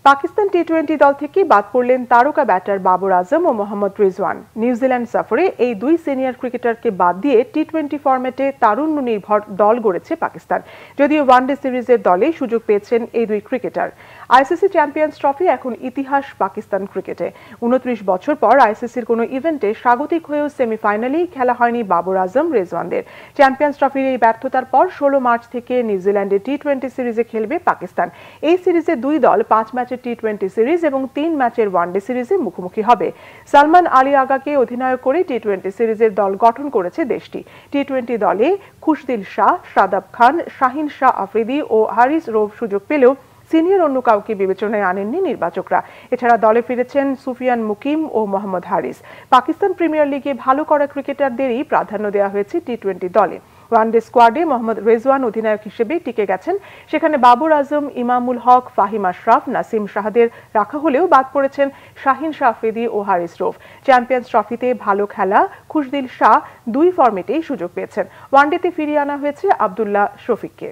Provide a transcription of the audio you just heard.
পাকিস্তান টি-20 দল থেকে বাদ পড়লেন তারকা ব্যাটার বাবর আজম ও মোহাম্মদ রিজওয়ান। নিউজিল্যান্ড সফরে এই দুই সিনিয়র ক্রিকেটারকে বাদ দিয়ে টি-20 ফরম্যাটে তারুণ্য নির্ভর দল গড়েছে পাকিস্তান। যদিও ওয়ানডে সিরিজের দলে সুযোগ পেয়েছেন এই দুই ক্রিকেটার। আইসিসি চ্যাম্পিয়ন্স ট্রফি এখন ইতিহাস পাকিস্তান ক্রিকেটে। 29 বছর পর আইসিসির কোনো ইভেন্টে স্বাগতিক হয়েও সেমিফাইনালেই খেলা হয়নি বাবর আজম রিজওয়ানদের। চ্যাম্পিয়ন্স ট্রফির এই ব্যর্থতার পর 16 মার্চ থেকে নিউজিল্যান্ডে টি-20 সিরিজে খেলবে পাকিস্তান। এই সিরিজে দুই দল 5 ম্যাচের টি-20 সিরিজ এবং 3 ম্যাচের ওয়ানডে সিরিজে মুখোমুখি হবে। সালমান আলী আগাকে অধিনায়ক করে টি-20 সিরিজের দল গঠন করেছে দেশটি। টি-20 দলে খুশদিল শাহ, শাদাব খান, শাহিন শাহ আফ্রিদি ও হারিস রৌফ সুযোগ পেলেও সিনিয়র অন্য কাউকে বিবেচনায় আনেননি নির্বাচকরা। এছাড়া দলে ফিরেছেন সুফিয়ান মুকিম ও মোহাম্মদ হারিস। পাকিস্তান প্রিমিয়ার লিগে ভালো করা ক্রিকেটারদেরই প্রাধান্য দেওয়া হয়েছে টি-20 দলে। ওয়ানডে স্কোয়াডে মোহাম্মদ রেজওয়ান অধিনায়ক হিসেবে টিকে গেছেন। সেখানে বাবর আজম, ইমামুল হক, ফাহিম আশরাফ, নাসিম শাহদের রাখা হলেও বাদ পড়েছেন শাহিন শাহ আফ্রিদি ও হারিস রৌফ। চ্যাম্পিয়ন্স ট্রফিতে ভালো খেলা খুশদিল শাহ দুই ফরম্যাটেই সুযোগ পেয়েছেন। ওয়ানডেতে ফিরিয়ে আনা হয়েছে আব্দুল্লাহ শফিককে।